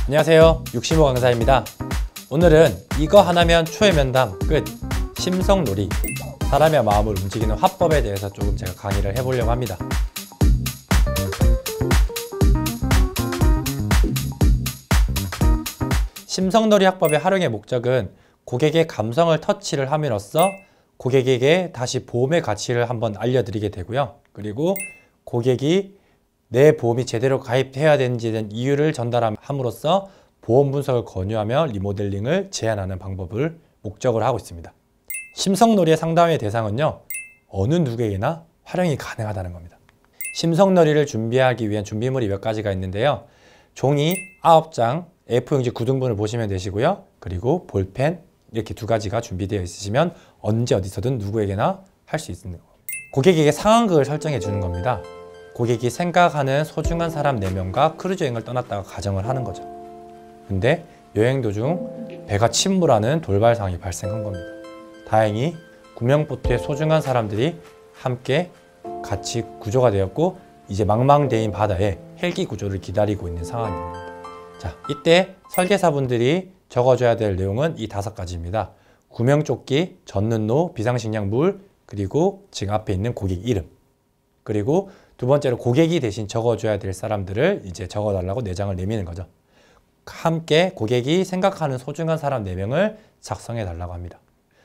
안녕하세요, 65 강사입니다. 오늘은 이거 하나면 초의 면담 끝! 심성놀이, 사람의 마음을 움직이는 화법에 대해서 조금 제가 강의를 해보려고 합니다. 심성놀이 화법의 활용의 목적은 고객의 감성을 터치를 함으로써 고객에게 다시 보험의 가치를 한번 알려드리게 되고요. 그리고 고객이 내 보험이 제대로 가입해야 되는지에 대한 이유를 전달함으로써 보험 분석을 권유하며 리모델링을 제안하는 방법을 목적으로 하고 있습니다. 심성놀이의 상담의 대상은요, 어느 누구에게나 활용이 가능하다는 겁니다. 심성놀이를 준비하기 위한 준비물이 몇 가지가 있는데요. 종이 9장, A4용지 9등분을 보시면 되시고요. 그리고 볼펜 이렇게 두 가지가 준비되어 있으시면 언제 어디서든 누구에게나 할 수 있습니다. 고객에게 상황극을 설정해 주는 겁니다. 고객이 생각하는 소중한 사람 4명과 크루즈 여행을 떠났다가 가정을 하는 거죠. 근데 여행 도중 배가 침몰하는 돌발 상황이 발생한 겁니다. 다행히 구명보트의 소중한 사람들이 함께 같이 구조가 되었고 이제 망망대해인 바다에 헬기 구조를 기다리고 있는 상황입니다. 자, 이때 설계사분들이 적어줘야 될 내용은 이 5가지입니다. 구명조끼, 젖는노, 비상식량 물, 그리고 지금 앞에 있는 고객 이름. 그리고 두 번째로 고객이 대신 적어줘야 될 사람들을 이제 적어달라고 내장을 내미는 거죠. 함께 고객이 생각하는 소중한 사람 4명을 작성해 달라고 합니다.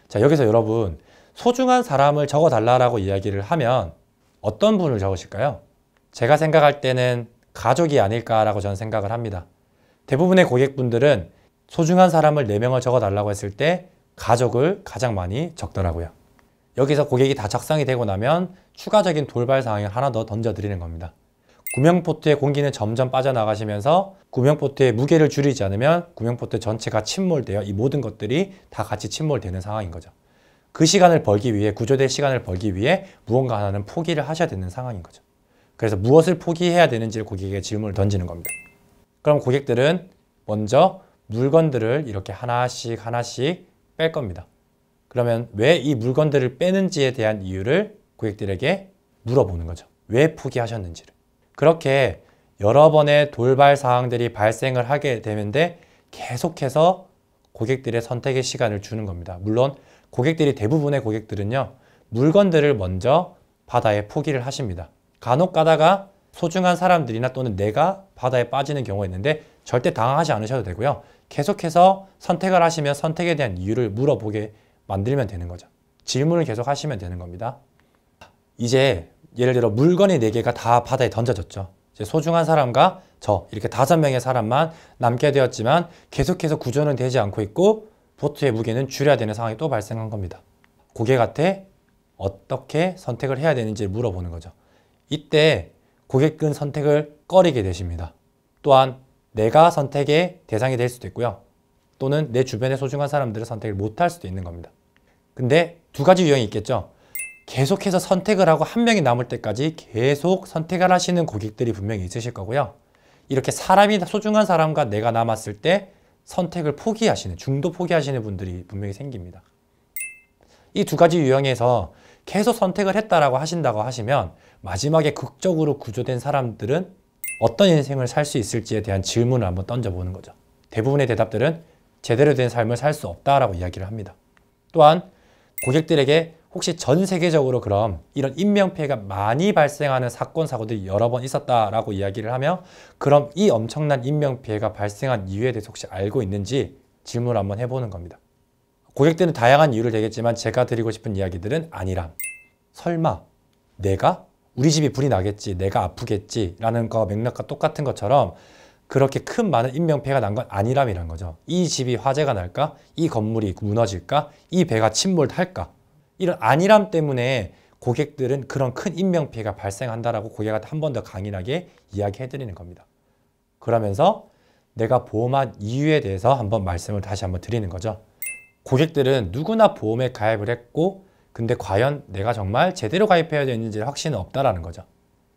자, 여기서 여러분 소중한 사람을 적어달라고 이야기를 하면 어떤 분을 적으실까요? 제가 생각할 때는 가족이 아닐까라고 저는 생각을 합니다. 대부분의 고객분들은 소중한 사람을 4명을 적어달라고 했을 때 가족을 가장 많이 적더라고요. 여기서 고객이 다 작성이 되고 나면 추가적인 돌발 상황을 하나 더 던져드리는 겁니다. 구명보트의 공기는 점점 빠져나가시면서 구명보트의 무게를 줄이지 않으면 구명보트 전체가 침몰되어 이 모든 것들이 다 같이 침몰되는 상황인 거죠. 그 시간을 벌기 위해, 구조될 시간을 벌기 위해 무언가 하나는 포기를 하셔야 되는 상황인 거죠. 그래서 무엇을 포기해야 되는지를 고객에게 질문을 던지는 겁니다. 그럼 고객들은 먼저 물건들을 이렇게 하나씩 뺄 겁니다. 그러면 왜 이 물건들을 빼는지에 대한 이유를 고객들에게 물어보는 거죠. 왜 포기하셨는지를. 그렇게 여러 번의 돌발 사항들이 발생을 하게 되는데 계속해서 고객들의 선택의 시간을 주는 겁니다. 물론 고객들이 대부분의 고객들은요, 물건들을 먼저 바다에 포기를 하십니다. 간혹 가다가 소중한 사람들이나 또는 내가 바다에 빠지는 경우가 있는데 절대 당황하지 않으셔도 되고요. 계속해서 선택을 하시면 선택에 대한 이유를 물어보게 만들면 되는 거죠. 질문을 계속 하시면 되는 겁니다. 이제 예를 들어 물건이 4개가 다 바다에 던져졌죠. 이제 소중한 사람과 저 이렇게 5명의 사람만 남게 되었지만 계속해서 구조는 되지 않고 있고 보트의 무게는 줄여야 되는 상황이 또 발생한 겁니다. 고객한테 어떻게 선택을 해야 되는지 물어보는 거죠. 이때 고객은 선택을 꺼리게 되십니다. 또한 내가 선택의 대상이 될 수도 있고요. 또는 내 주변의 소중한 사람들은 선택을 못할 수도 있는 겁니다. 근데 두 가지 유형이 있겠죠. 계속해서 선택을 하고 한 명이 남을 때까지 계속 선택을 하시는 고객들이 분명히 있으실 거고요. 이렇게 사람이 소중한 사람과 내가 남았을 때 선택을 포기하시는, 중도 포기하시는 분들이 분명히 생깁니다. 이 두 가지 유형에서 계속 선택을 했다라고 하신다고 하시면 마지막에 극적으로 구조된 사람들은 어떤 인생을 살 수 있을지에 대한 질문을 한번 던져보는 거죠. 대부분의 대답들은 제대로 된 삶을 살 수 없다라고 이야기를 합니다. 또한 고객들에게 혹시 전 세계적으로 그럼 이런 인명피해가 많이 발생하는 사건, 사고들이 여러 번 있었다라고 이야기를 하며 그럼 이 엄청난 인명피해가 발생한 이유에 대해서 혹시 알고 있는지 질문을 한번 해보는 겁니다. 고객들은 다양한 이유를 대겠지만 제가 드리고 싶은 이야기들은 아니람, 설마 내가? 우리 집이 불이 나겠지, 내가 아프겠지 라는 거 맥락과 똑같은 것처럼 그렇게 큰 많은 인명피해가 난 건 아니람이란 거죠. 이 집이 화재가 날까? 이 건물이 무너질까? 이 배가 침몰할까? 이런 아니람 때문에 고객들은 그런 큰 인명피해가 발생한다라고 고객한테 한 번 더 강인하게 이야기해드리는 겁니다. 그러면서 내가 보험한 이유에 대해서 한번 말씀을 다시 한번 드리는 거죠. 고객들은 누구나 보험에 가입을 했고 근데 과연 내가 정말 제대로 가입해야 되는지 확신은 없다라는 거죠.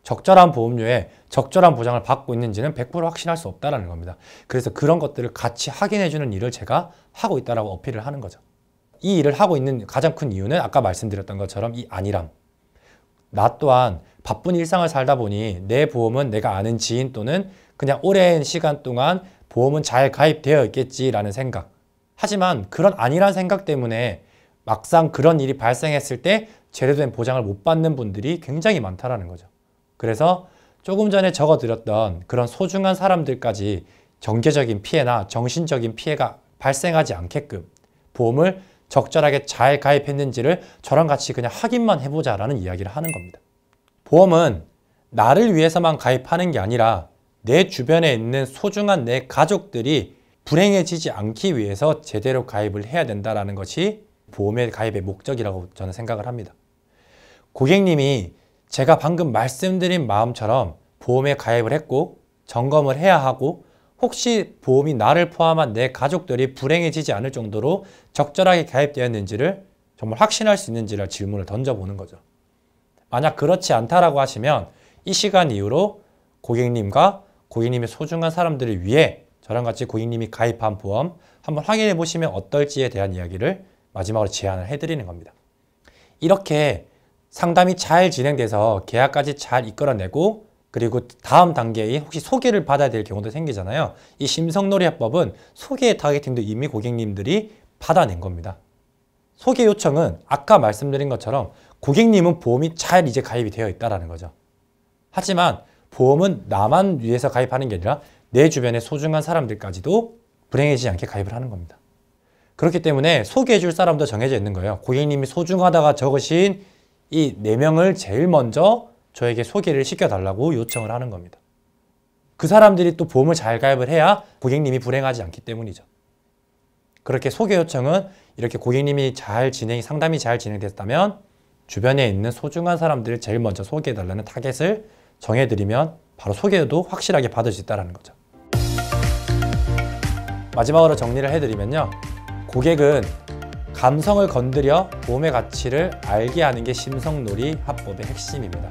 적절한 보험료에 적절한 보장을 받고 있는지는 100% 확신할 수 없다는 겁니다. 그래서 그런 것들을 같이 확인해주는 일을 제가 하고 있다고 어필을 하는 거죠. 이 일을 하고 있는 가장 큰 이유는 아까 말씀드렸던 것처럼 이 안일함. 나 또한 바쁜 일상을 살다 보니 내 보험은 내가 아는 지인 또는 그냥 오랜 시간 동안 보험은 잘 가입되어 있겠지라는 생각. 하지만 그런 아니란 생각 때문에 막상 그런 일이 발생했을 때 제대로 된 보장을 못 받는 분들이 굉장히 많다라는 거죠. 그래서 조금 전에 적어드렸던 그런 소중한 사람들까지 경제적인 피해나 정신적인 피해가 발생하지 않게끔 보험을 적절하게 잘 가입했는지를 저랑 같이 그냥 확인만 해보자라는 이야기를 하는 겁니다. 보험은 나를 위해서만 가입하는 게 아니라 내 주변에 있는 소중한 내 가족들이 불행해지지 않기 위해서 제대로 가입을 해야 된다는 것이 보험의 가입의 목적이라고 저는 생각을 합니다. 고객님이 제가 방금 말씀드린 마음처럼 보험에 가입을 했고 점검을 해야 하고 혹시 보험이 나를 포함한 내 가족들이 불행해지지 않을 정도로 적절하게 가입되었는지를 정말 확신할 수 있는지를 질문을 던져보는 거죠. 만약 그렇지 않다라고 하시면 이 시간 이후로 고객님과 고객님의 소중한 사람들을 위해 저랑 같이 고객님이 가입한 보험 한번 확인해 보시면 어떨지에 대한 이야기를 마지막으로 제안을 해드리는 겁니다. 이렇게 상담이 잘 진행돼서 계약까지 잘 이끌어내고 그리고 다음 단계인 혹시 소개를 받아야 될 경우도 생기잖아요. 이 심성놀이합법은 소개의 타겟팅도 이미 고객님들이 받아낸 겁니다. 소개 요청은 아까 말씀드린 것처럼 고객님은 보험이 잘 이제 가입이 되어 있다는 거죠. 하지만 보험은 나만 위해서 가입하는 게 아니라 내 주변의 소중한 사람들까지도 불행해지지 않게 가입을 하는 겁니다. 그렇기 때문에 소개해 줄 사람도 정해져 있는 거예요. 고객님이 소중하다가 적으신 이 4명을 제일 먼저 저에게 소개를 시켜달라고 요청을 하는 겁니다. 그 사람들이 또 보험을 잘 가입을 해야 고객님이 불행하지 않기 때문이죠. 그렇게 소개 요청은 이렇게 고객님이 상담이 잘 진행됐다면 주변에 있는 소중한 사람들을 제일 먼저 소개해달라는 타겟을 정해드리면 바로 소개도 확실하게 받을 수 있다는 거죠. 마지막으로 정리를 해드리면요. 고객은 감성을 건드려 보험의 가치를 알게 하는 게 심성놀이 합법의 핵심입니다.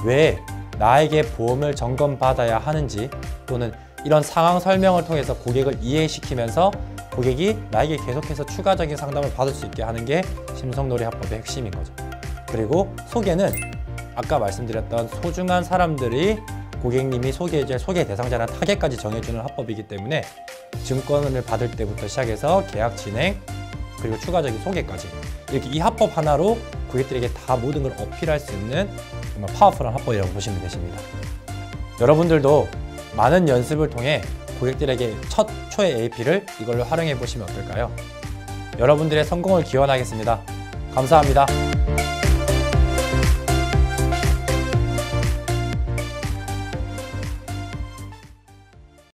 왜 나에게 보험을 점검받아야 하는지 또는 이런 상황 설명을 통해서 고객을 이해시키면서 고객이 나에게 계속해서 추가적인 상담을 받을 수 있게 하는 게 심성놀이 합법의 핵심인 거죠. 그리고 소개는 아까 말씀드렸던 소중한 사람들이 고객님이 소개해줄 소개 대상자나 타겟까지 정해주는 합법이기 때문에 증권을 받을 때부터 시작해서 계약 진행 그리고 추가적인 소개까지 이렇게 이 합법 하나로 고객들에게 다 모든 걸 어필할 수 있는 정말 파워풀한 합법이라고 보시면 되십니다. 여러분들도 많은 연습을 통해 고객들에게 첫 초의 AP를 이걸로 활용해 보시면 어떨까요? 여러분들의 성공을 기원하겠습니다. 감사합니다.